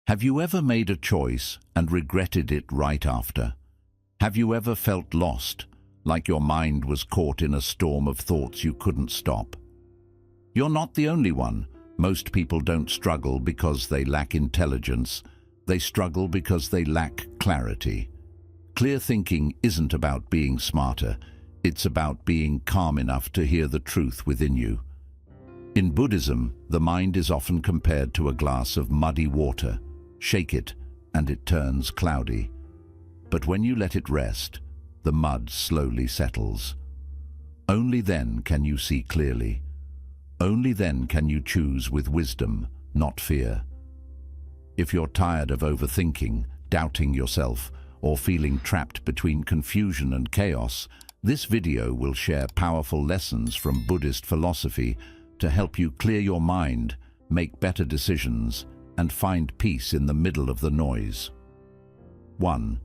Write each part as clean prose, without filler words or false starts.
Have you ever made a choice and regretted it right after? Have you ever felt lost, like your mind was caught in a storm of thoughts you couldn't stop? You're not the only one. Most people don't struggle because they lack intelligence. They struggle because they lack clarity. Clear thinking isn't about being smarter. It's about being calm enough to hear the truth within you. In Buddhism, the mind is often compared to a glass of muddy water. Shake it, and it turns cloudy. But when you let it rest, the mud slowly settles. Only then can you see clearly. Only then can you choose with wisdom, not fear. If you're tired of overthinking, doubting yourself, or feeling trapped between confusion and chaos, this video will share powerful lessons from Buddhist philosophy to help you clear your mind, make better decisions, and find peace in the middle of the noise. 1.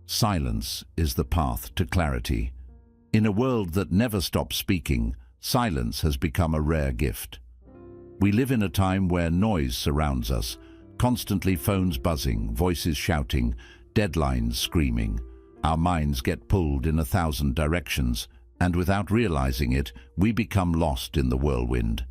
Silence is the path to clarity. In a world that never stops speaking, silence has become a rare gift. We live in a time where noise surrounds us, constantly phones buzzing, voices shouting, deadlines screaming. Our minds get pulled in 1,000 directions, and without realizing it, we become lost in the whirlwind.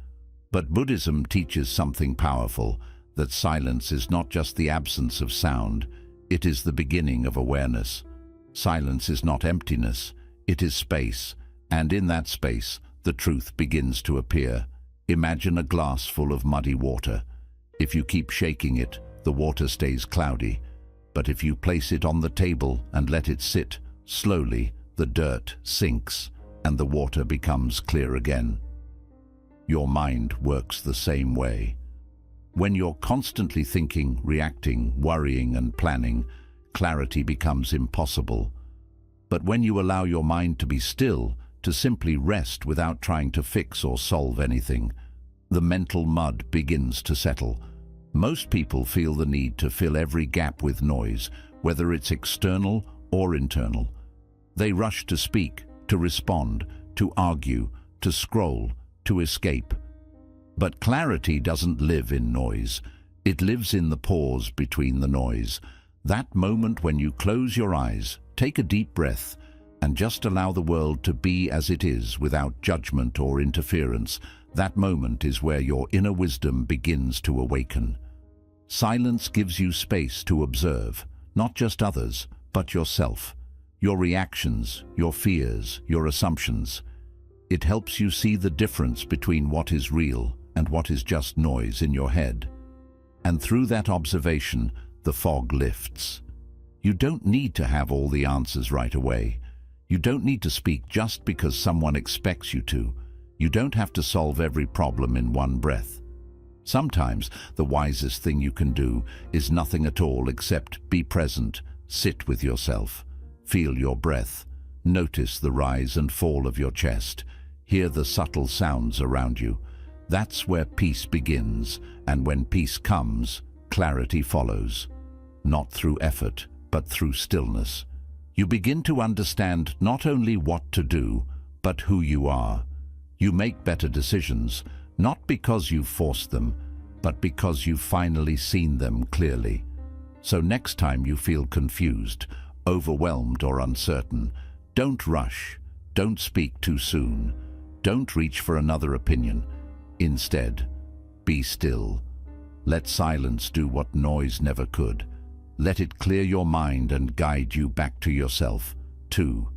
But Buddhism teaches something powerful, that silence is not just the absence of sound, it is the beginning of awareness. Silence is not emptiness, it is space, and in that space, the truth begins to appear. Imagine a glass full of muddy water. If you keep shaking it, the water stays cloudy. But if you place it on the table and let it sit, slowly, the dirt sinks, and the water becomes clear again. Your mind works the same way. When you're constantly thinking, reacting, worrying, and planning, clarity becomes impossible. But when you allow your mind to be still, to simply rest without trying to fix or solve anything, the mental mud begins to settle. Most people feel the need to fill every gap with noise, whether it's external or internal. They rush to speak, to respond, to argue, to scroll, to escape. But clarity doesn't live in noise. It lives in the pause between the noise. That moment when you close your eyes, take a deep breath, and just allow the world to be as it is without judgment or interference. That moment is where your inner wisdom begins to awaken. Silence gives you space to observe, not just others, but yourself, your reactions, your fears, your assumptions. It helps you see the difference between what is real and what is just noise in your head. And through that observation, the fog lifts. You don't need to have all the answers right away. You don't need to speak just because someone expects you to. You don't have to solve every problem in one breath. Sometimes the wisest thing you can do is nothing at all except be present, sit with yourself, feel your breath, notice the rise and fall of your chest, hear the subtle sounds around you. That's where peace begins, and when peace comes, clarity follows. Not through effort, but through stillness. You begin to understand not only what to do, but who you are. You make better decisions, not because you've forced them, but because you've finally seen them clearly. So next time you feel confused, overwhelmed or uncertain, don't rush, don't speak too soon, don't reach for another opinion. Instead, be still. Let silence do what noise never could. Let it clear your mind and guide you back to yourself. 2.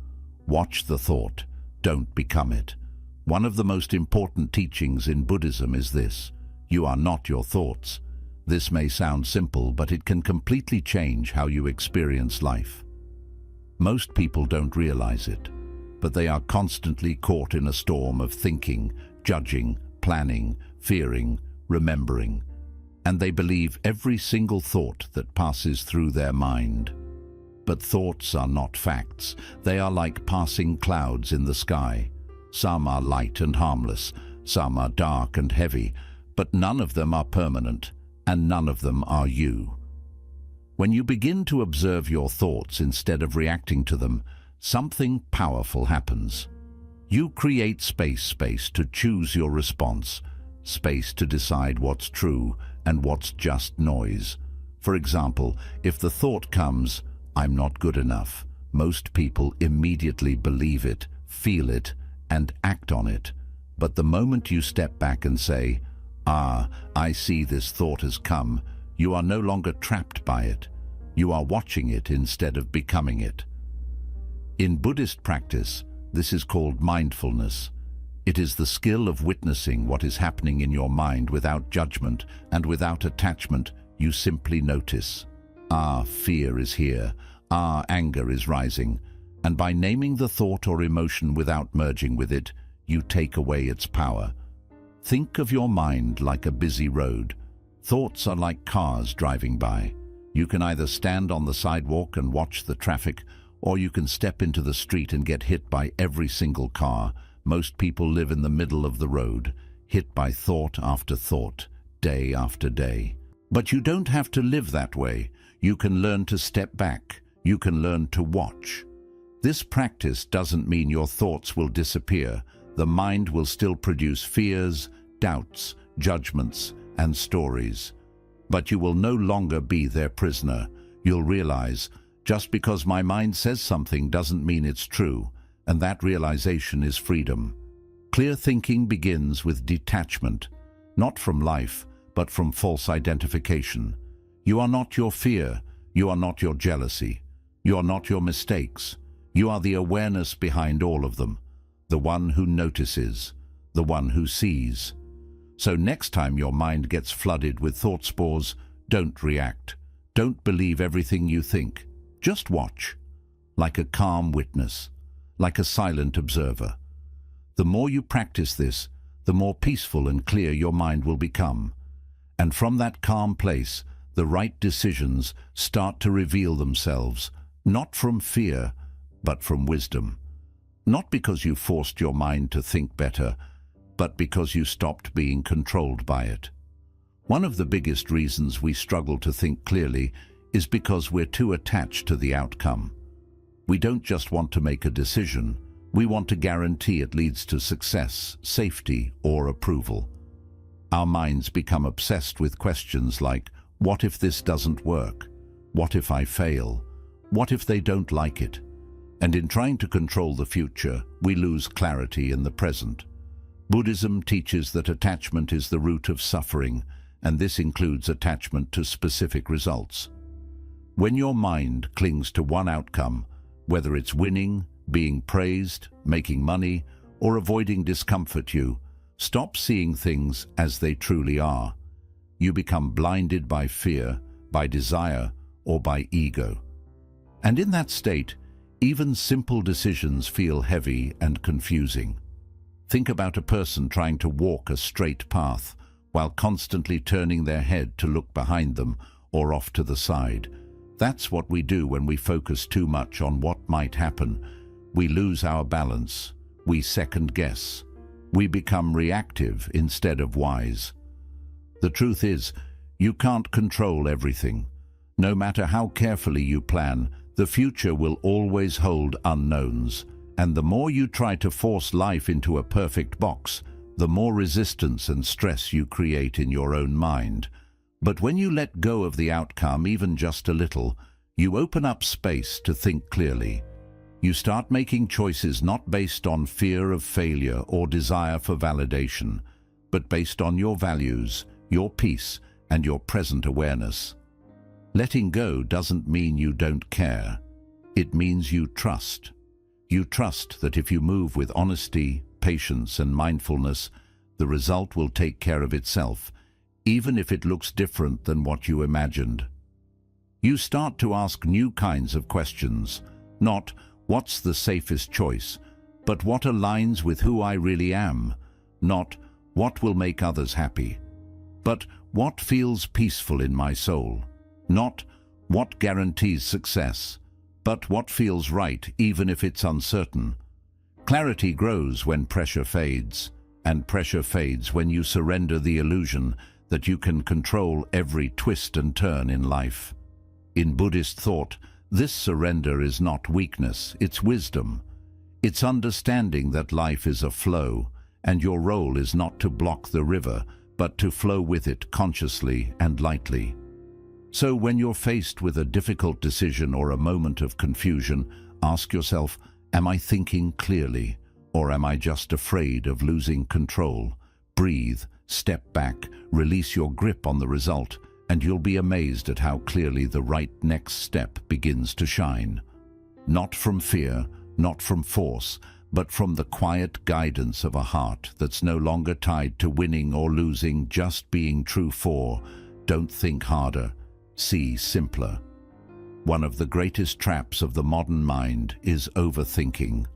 Watch the thought, don't become it. One of the most important teachings in Buddhism is this: you are not your thoughts. This may sound simple, but it can completely change how you experience life. Most people don't realize it, but they are constantly caught in a storm of thinking, judging, planning, fearing, remembering, and they believe every single thought that passes through their mind. But thoughts are not facts. They are like passing clouds in the sky. Some are light and harmless, some are dark and heavy, but none of them are permanent, and none of them are you. When you begin to observe your thoughts instead of reacting to them, something powerful happens. You create space to choose your response, space to decide what's true and what's just noise. For example, if the thought comes, "I'm not good enough," most people immediately believe it, feel it, and act on it. But the moment you step back and say, I see this thought has come," you are no longer trapped by it. You are watching it instead of becoming it. In Buddhist practice, this is called mindfulness. It is the skill of witnessing what is happening in your mind without judgment and without attachment. You simply notice. Fear is here. Anger is rising. And by naming the thought or emotion without merging with it, you take away its power. Think of your mind like a busy road. Thoughts are like cars driving by. You can either stand on the sidewalk and watch the traffic, or you can step into the street and get hit by every single car. Most people live in the middle of the road, hit by thought after thought, day after day. But you don't have to live that way. You can learn to step back. You can learn to watch. This practice doesn't mean your thoughts will disappear. The mind will still produce fears, doubts, judgments, and stories. But you will no longer be their prisoner. You'll realize, just because my mind says something doesn't mean it's true, and that realization is freedom. Clear thinking begins with detachment, not from life, but from false identification. You are not your fear. You are not your jealousy. You are not your mistakes. You are the awareness behind all of them, the one who notices, the one who sees. So next time your mind gets flooded with thought spores, don't react. Don't believe everything you think. Just watch, like a calm witness, like a silent observer. The more you practice this, the more peaceful and clear your mind will become. And from that calm place, the right decisions start to reveal themselves, not from fear, but from wisdom. Not because you forced your mind to think better, but because you stopped being controlled by it. One of the biggest reasons we struggle to think clearly is because we're too attached to the outcome. We don't just want to make a decision, we want to guarantee it leads to success, safety, or approval. Our minds become obsessed with questions like, what if this doesn't work? What if I fail? What if they don't like it? And in trying to control the future, we lose clarity in the present. Buddhism teaches that attachment is the root of suffering, and this includes attachment to specific results. When your mind clings to one outcome, whether it's winning, being praised, making money, or avoiding discomfort, you stop seeing things as they truly are. You become blinded by fear, by desire, or by ego. And in that state, even simple decisions feel heavy and confusing. Think about a person trying to walk a straight path while constantly turning their head to look behind them or off to the side. That's what we do when we focus too much on what might happen. We lose our balance. We second guess. We become reactive instead of wise. The truth is, you can't control everything. No matter how carefully you plan, the future will always hold unknowns. And the more you try to force life into a perfect box, the more resistance and stress you create in your own mind. But when you let go of the outcome, even just a little, you open up space to think clearly. You start making choices not based on fear of failure or desire for validation, but based on your values, your peace, and your present awareness. Letting go doesn't mean you don't care. It means you trust. You trust that if you move with honesty, patience, and mindfulness, the result will take care of itself, even if it looks different than what you imagined. You start to ask new kinds of questions, not what's the safest choice, but what aligns with who I really am, not what will make others happy, but what feels peaceful in my soul, not what guarantees success, but what feels right even if it's uncertain. Clarity grows when pressure fades, and pressure fades when you surrender the illusion that you can control every twist and turn in life. In Buddhist thought, this surrender is not weakness, it's wisdom. It's understanding that life is a flow, and your role is not to block the river, but to flow with it consciously and lightly. So when you're faced with a difficult decision or a moment of confusion, ask yourself, am I thinking clearly, or am I just afraid of losing control? Breathe, step back, release your grip on the result, and you'll be amazed at how clearly the right next step begins to shine. Not from fear, not from force, but from the quiet guidance of a heart that's no longer tied to winning or losing, just being true. Don't think harder, see simpler. One of the greatest traps of the modern mind is overthinking.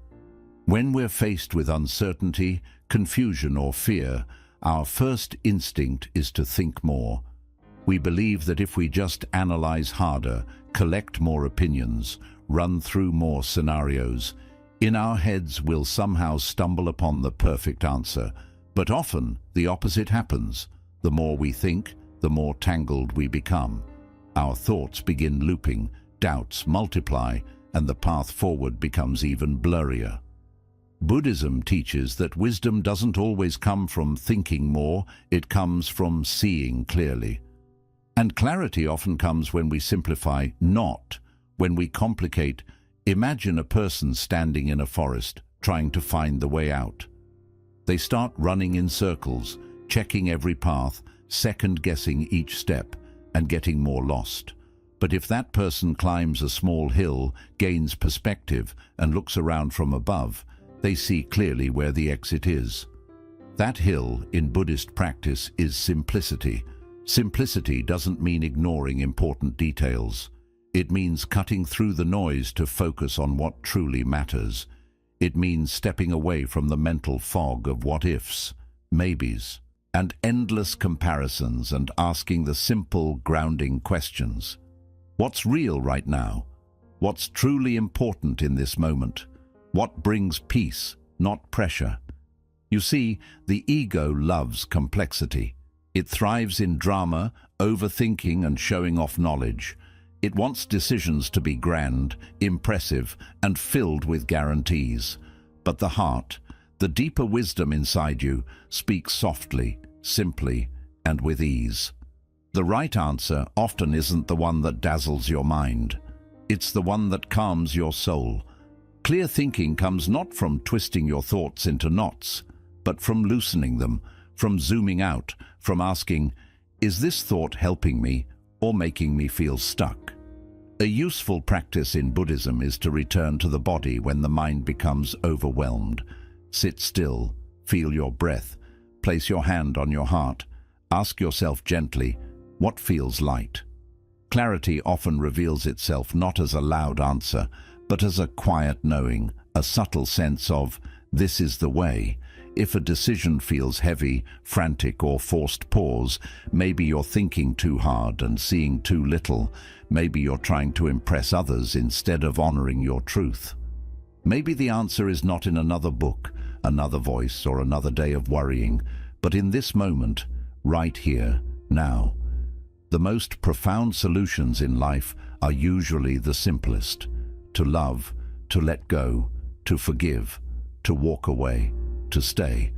When we're faced with uncertainty, confusion or fear, our first instinct is to think more. We believe that if we just analyze harder, collect more opinions, run through more scenarios, in our heads we'll somehow stumble upon the perfect answer. But often the opposite happens. The more we think, the more tangled we become. Our thoughts begin looping, doubts multiply, and the path forward becomes even blurrier. Buddhism teaches that wisdom doesn't always come from thinking more, it comes from seeing clearly. And clarity often comes when we simplify, not when we complicate. Imagine a person standing in a forest, trying to find the way out. They start running in circles, checking every path, second-guessing each step, and getting more lost. But if that person climbs a small hill, gains perspective, and looks around from above, they see clearly where the exit is. That hill, in Buddhist practice, is simplicity. Simplicity doesn't mean ignoring important details. It means cutting through the noise to focus on what truly matters. It means stepping away from the mental fog of what-ifs, maybes, and endless comparisons, and asking the simple, grounding questions. What's real right now? What's truly important in this moment? What brings peace, not pressure? You see, the ego loves complexity. It thrives in drama, overthinking, and showing off knowledge. It wants decisions to be grand, impressive, and filled with guarantees. But the heart, the deeper wisdom inside you, speaks softly, simply, and with ease. The right answer often isn't the one that dazzles your mind. It's the one that calms your soul. Clear thinking comes not from twisting your thoughts into knots, but from loosening them, from zooming out, from asking, is this thought helping me or making me feel stuck? A useful practice in Buddhism is to return to the body when the mind becomes overwhelmed. Sit still, feel your breath, place your hand on your heart, ask yourself gently, what feels light? Clarity often reveals itself not as a loud answer, but as a quiet knowing, a subtle sense of, this is the way. If a decision feels heavy, frantic, or forced, pause. Maybe you're thinking too hard and seeing too little. Maybe you're trying to impress others instead of honoring your truth. Maybe the answer is not in another book, another voice, or another day of worrying, but in this moment, right here, now. The most profound solutions in life are usually the simplest. To love, to let go, to forgive, to walk away, to stay.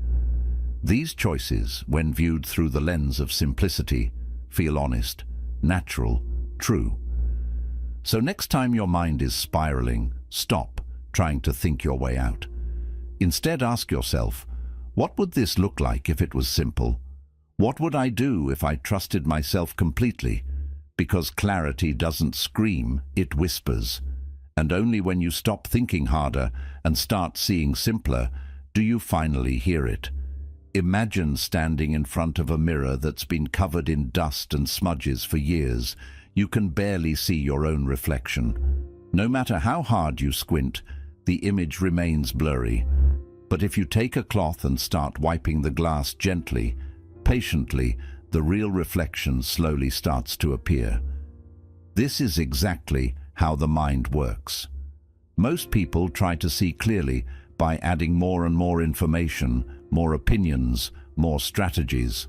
These choices, when viewed through the lens of simplicity, feel honest, natural, true. So next time your mind is spiraling, stop trying to think your way out. Instead, ask yourself, what would this look like if it was simple? What would I do if I trusted myself completely? Because clarity doesn't scream, it whispers. And only when you stop thinking harder and start seeing simpler, do you finally hear it. Imagine standing in front of a mirror that's been covered in dust and smudges for years. You can barely see your own reflection. No matter how hard you squint, the image remains blurry. But if you take a cloth and start wiping the glass gently, patiently, the real reflection slowly starts to appear. This is exactly how the mind works. Most people try to see clearly by adding more and more information, more opinions, more strategies.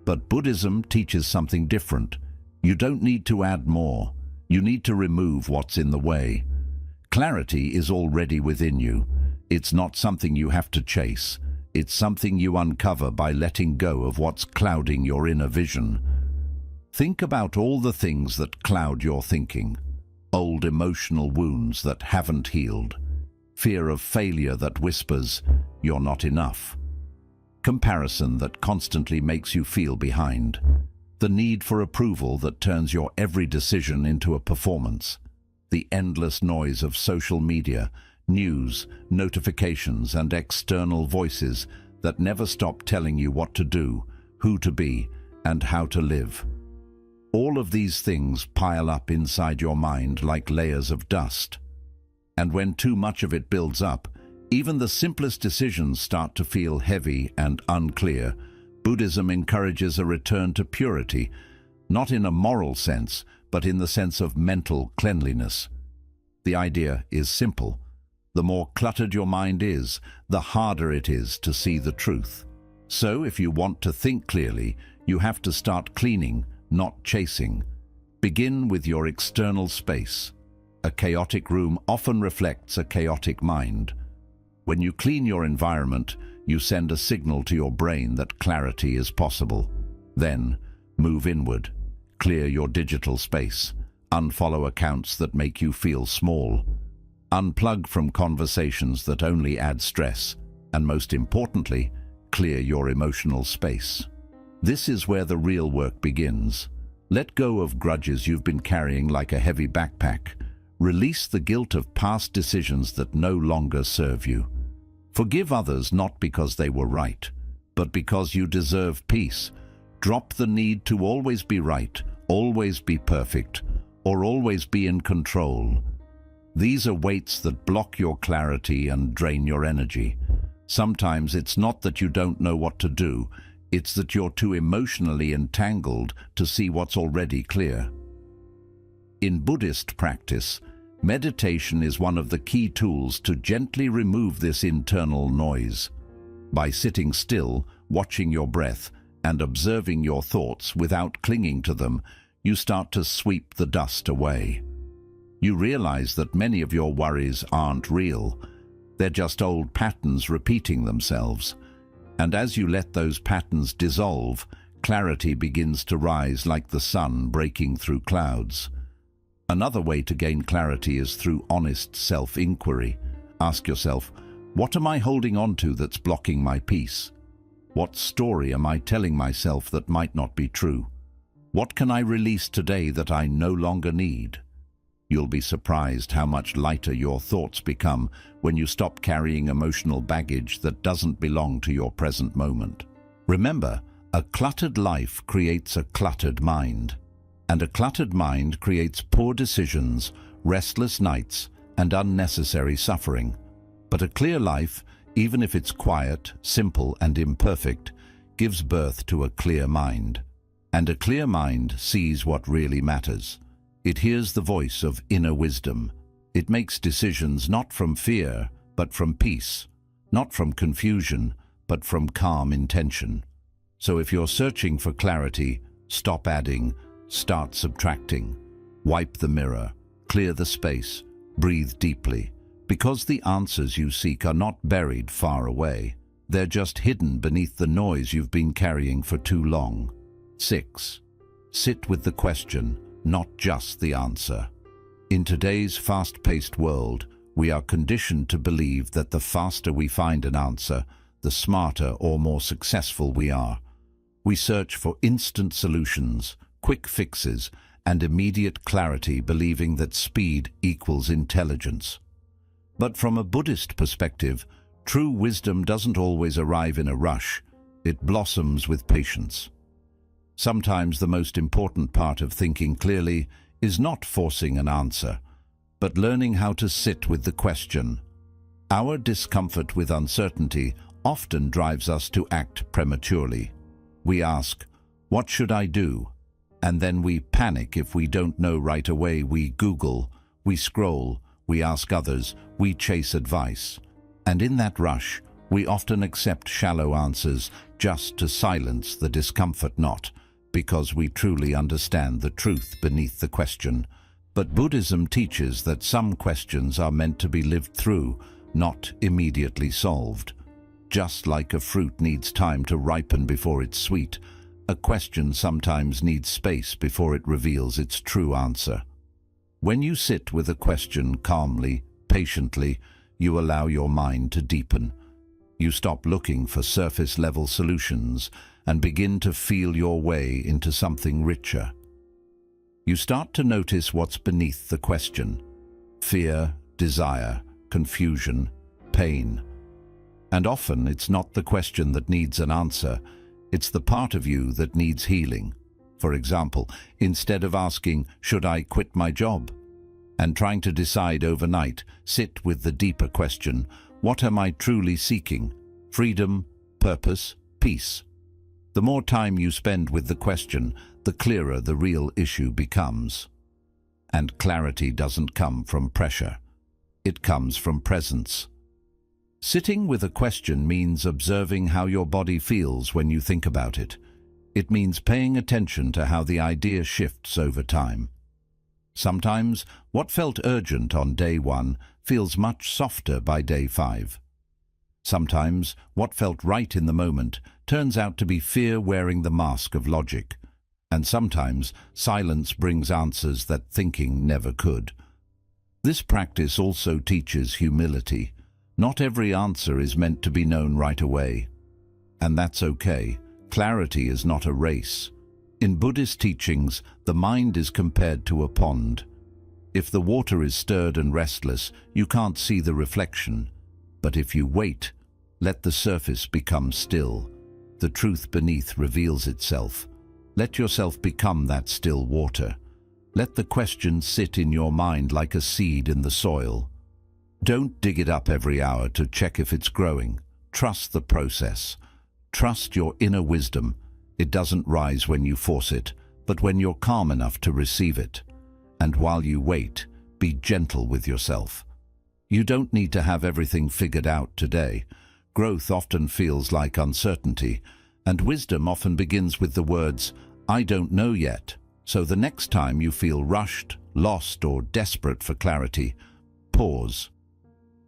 But Buddhism teaches something different. You don't need to add more. You need to remove what's in the way. Clarity is already within you. It's not something you have to chase. It's something you uncover by letting go of what's clouding your inner vision. Think about all the things that cloud your thinking. Old emotional wounds that haven't healed. Fear of failure that whispers, "You're not enough." Comparison that constantly makes you feel behind. The need for approval that turns your every decision into a performance. The endless noise of social media, news, notifications, and external voices that never stop telling you what to do, who to be, and how to live. All of these things pile up inside your mind like layers of dust. And when too much of it builds up, even the simplest decisions start to feel heavy and unclear. Buddhism encourages a return to purity, not in a moral sense, but in the sense of mental cleanliness. The idea is simple. The more cluttered your mind is, the harder it is to see the truth. So if you want to think clearly, you have to start cleaning, not chasing. Begin with your external space. A chaotic room often reflects a chaotic mind. When you clean your environment, you send a signal to your brain that clarity is possible. Then, move inward. Clear your digital space. Unfollow accounts that make you feel small. Unplug from conversations that only add stress. And most importantly, clear your emotional space. This is where the real work begins. Let go of grudges you've been carrying like a heavy backpack. Release the guilt of past decisions that no longer serve you. Forgive others not because they were right, but because you deserve peace. Drop the need to always be right, always be perfect, or always be in control. These are weights that block your clarity and drain your energy. Sometimes it's not that you don't know what to do, it's that you're too emotionally entangled to see what's already clear. In Buddhist practice, meditation is one of the key tools to gently remove this internal noise. By sitting still, watching your breath, and observing your thoughts without clinging to them, you start to sweep the dust away. You realize that many of your worries aren't real. They're just old patterns repeating themselves. And as you let those patterns dissolve, clarity begins to rise like the sun breaking through clouds. Another way to gain clarity is through honest self-inquiry. Ask yourself, what am I holding on to that's blocking my peace? What story am I telling myself that might not be true? What can I release today that I no longer need? You'll be surprised how much lighter your thoughts become when you stop carrying emotional baggage that doesn't belong to your present moment. Remember, a cluttered life creates a cluttered mind. And a cluttered mind creates poor decisions, restless nights, and unnecessary suffering. But a clear life, even if it's quiet, simple, and imperfect, gives birth to a clear mind. And a clear mind sees what really matters. It hears the voice of inner wisdom. It makes decisions not from fear, but from peace, not from confusion, but from calm intention. So if you're searching for clarity, stop adding, start subtracting. Wipe the mirror, clear the space, breathe deeply, because the answers you seek are not buried far away. They're just hidden beneath the noise you've been carrying for too long. 6. Sit with the question, not just the answer. In today's fast-paced world, we are conditioned to believe that the faster we find an answer, the smarter or more successful we are. We search for instant solutions, quick fixes, and immediate clarity, believing that speed equals intelligence. But from a Buddhist perspective, true wisdom doesn't always arrive in a rush. It blossoms with patience. Sometimes the most important part of thinking clearly is not forcing an answer, but learning how to sit with the question. Our discomfort with uncertainty often drives us to act prematurely. We ask, "What should I do?" And then we panic if we don't know right away. We Google, we scroll, we ask others, we chase advice. And in that rush, we often accept shallow answers just to silence the discomfort, not because we truly understand the truth beneath the question. But Buddhism teaches that some questions are meant to be lived through, not immediately solved. Just like a fruit needs time to ripen before it's sweet, A question sometimes needs space before it reveals its true answer. When you sit with a question calmly, patiently, you allow your mind to deepen. You stop looking for surface-level solutions and begin to feel your way into something richer. You start to notice what's beneath the question: fear, desire, confusion, pain. And often it's not the question that needs an answer, it's the part of you that needs healing. For example, instead of asking, "Should I quit my job?" and trying to decide overnight, sit with the deeper question: what am I truly seeking? Freedom, purpose, peace. The more time you spend with the question, the clearer the real issue becomes. And clarity doesn't come from pressure. It comes from presence. Sitting with a question means observing how your body feels when you think about it. It means paying attention to how the idea shifts over time. Sometimes, what felt urgent on day 1 feels much softer by day 5. Sometimes, what felt right in the moment turns out to be fear wearing the mask of logic. And sometimes, silence brings answers that thinking never could. This practice also teaches humility. Not every answer is meant to be known right away. And that's okay. Clarity is not a race. In Buddhist teachings, the mind is compared to a pond. If the water is stirred and restless, you can't see the reflection. But if you wait, let the surface become still. The truth beneath reveals itself. Let yourself become that still water. Let the question sit in your mind like a seed in the soil. Don't dig it up every hour to check if it's growing. Trust the process. Trust your inner wisdom. It doesn't rise when you force it, but when you're calm enough to receive it. And while you wait, be gentle with yourself. You don't need to have everything figured out today. Growth often feels like uncertainty, and wisdom often begins with the words, "I don't know yet." So the next time you feel rushed, lost, or desperate for clarity, pause.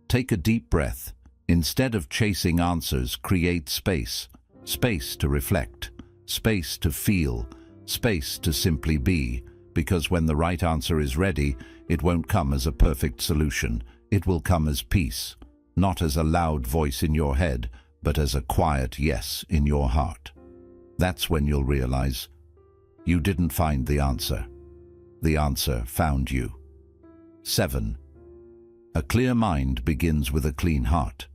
Take a deep breath. Instead of chasing answers, create space. Space to reflect. Space to feel. Space to simply be. Because when the right answer is ready, it won't come as a perfect solution. It will come as peace. Not as a loud voice in your head, but as a quiet yes in your heart. That's when you'll realize you didn't find the answer. The answer found you. 7. A clear mind begins with a clean heart.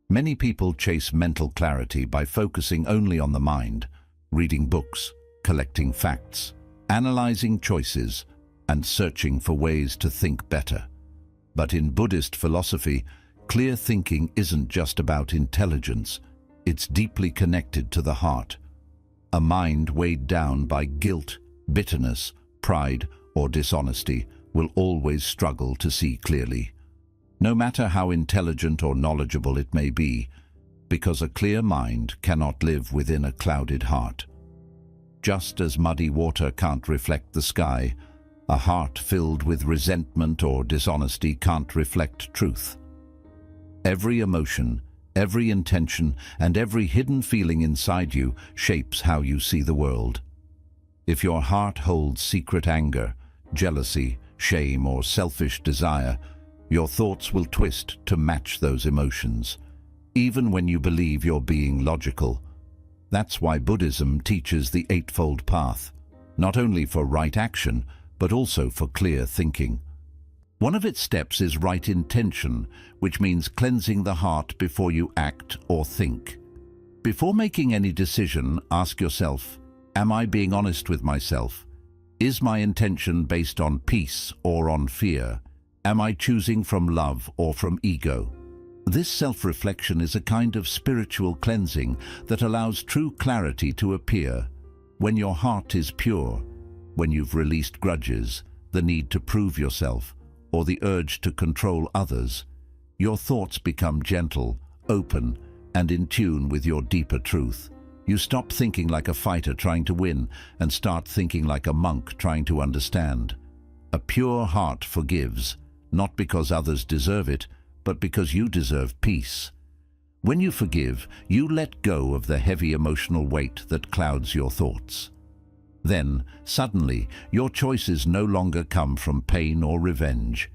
Many people chase mental clarity by focusing only on the mind, reading books, collecting facts, analyzing choices, and searching for ways to think better. But in Buddhist philosophy, clear thinking isn't just about intelligence, it's deeply connected to the heart. A mind weighed down by guilt, bitterness, pride, or dishonesty will always struggle to see clearly, no matter how intelligent or knowledgeable it may be, because a clear mind cannot live within a clouded heart. Just as muddy water can't reflect the sky, a heart filled with resentment or dishonesty can't reflect truth. Every emotion, every intention, and every hidden feeling inside you shapes how you see the world. If your heart holds secret anger, jealousy, shame, or selfish desire, your thoughts will twist to match those emotions, even when you believe you're being logical. That's why Buddhism teaches the Eightfold Path, not only for right action, but also for clear thinking. One of its steps is right intention, which means cleansing the heart before you act or think. Before making any decision, ask yourself, am I being honest with myself? Is my intention based on peace or on fear? Am I choosing from love or from ego? This self-reflection is a kind of spiritual cleansing that allows true clarity to appear. When your heart is pure, when you've released grudges, the need to prove yourself, or the urge to control others, your thoughts become gentle, open, and in tune with your deeper truth. You stop thinking like a fighter trying to win and start thinking like a monk trying to understand. A pure heart forgives, not because others deserve it, but because you deserve peace. When you forgive, you let go of the heavy emotional weight that clouds your thoughts. Then, suddenly, your choices no longer come from pain or revenge.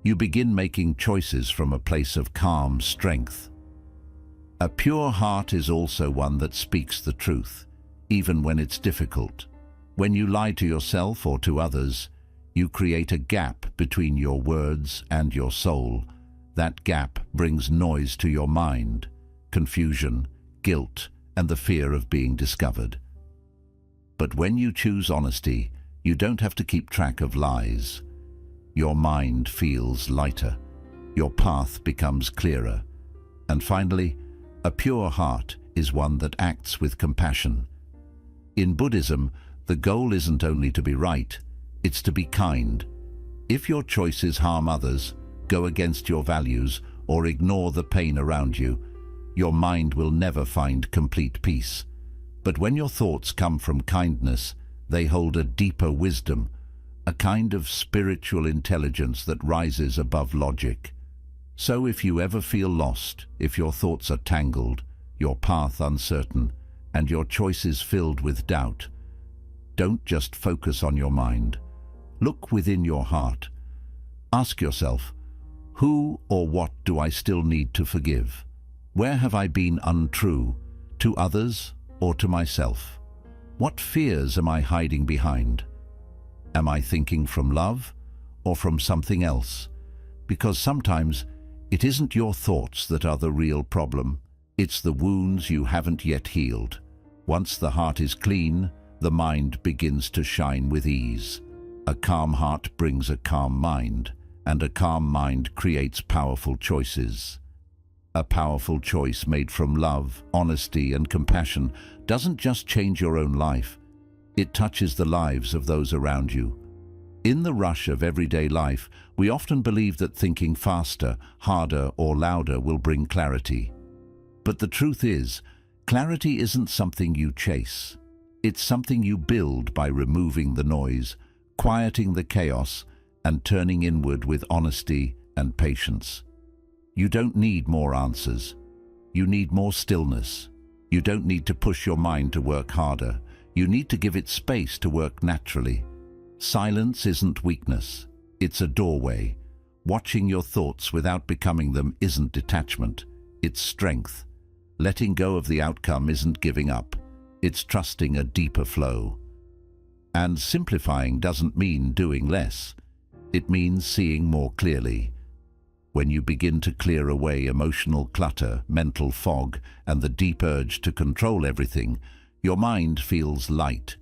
You begin making choices from a place of calm strength. A pure heart is also one that speaks the truth, even when it's difficult. When you lie to yourself or to others, you create a gap between your words and your soul. That gap brings noise to your mind, confusion, guilt, and the fear of being discovered. But when you choose honesty, you don't have to keep track of lies. Your mind feels lighter. Your path becomes clearer. And finally, a pure heart is one that acts with compassion. In Buddhism, the goal isn't only to be right, it's to be kind. If your choices harm others, go against your values, or ignore the pain around you, your mind will never find complete peace. But when your thoughts come from kindness, they hold a deeper wisdom, a kind of spiritual intelligence that rises above logic. So if you ever feel lost, if your thoughts are tangled, your path uncertain, and your choices filled with doubt, don't just focus on your mind. Look within your heart. Ask yourself, who or what do I still need to forgive? Where have I been untrue, to others or to myself? What fears am I hiding behind? Am I thinking from love or from something else? Because sometimes it isn't your thoughts that are the real problem. It's the wounds you haven't yet healed. Once the heart is clean, the mind begins to shine with ease. A calm heart brings a calm mind, and a calm mind creates powerful choices. A powerful choice made from love, honesty, and compassion doesn't just change your own life, it touches the lives of those around you. In the rush of everyday life, we often believe that thinking faster, harder, or louder will bring clarity. But the truth is, clarity isn't something you chase. It's something you build by removing the noise, quieting the chaos, and turning inward with honesty and patience. You don't need more answers. You need more stillness. You don't need to push your mind to work harder. You need to give it space to work naturally. Silence isn't weakness. It's a doorway. Watching your thoughts without becoming them isn't detachment. It's strength. Letting go of the outcome isn't giving up. It's trusting a deeper flow. And simplifying doesn't mean doing less. It means seeing more clearly. When you begin to clear away emotional clutter, mental fog, and the deep urge to control everything, your mind feels light.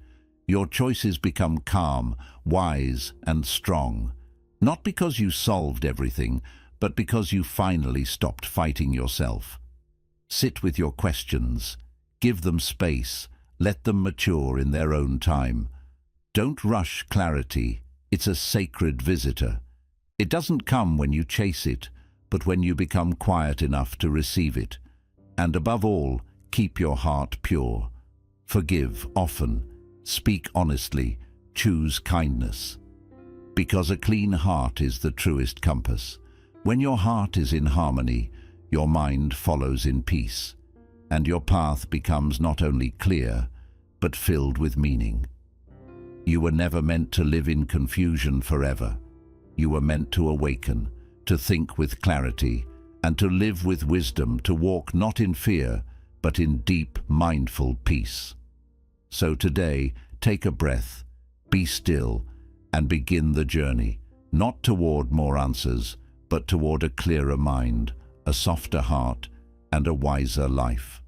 Your choices become calm, wise, and strong. Not because you solved everything, but because you finally stopped fighting yourself. Sit with your questions. Give them space. Let them mature in their own time. Don't rush clarity. It's a sacred visitor. It doesn't come when you chase it, but when you become quiet enough to receive it. And above all, keep your heart pure. Forgive often. Speak honestly. Choose kindness. Because a clean heart is the truest compass. When your heart is in harmony, your mind follows in peace, and your path becomes not only clear, but filled with meaning. You were never meant to live in confusion forever. You were meant to awaken, to think with clarity, and to live with wisdom, to walk not in fear, but in deep, mindful peace. So today, take a breath, be still, and begin the journey, not toward more answers, but toward a clearer mind, a softer heart, and a wiser life.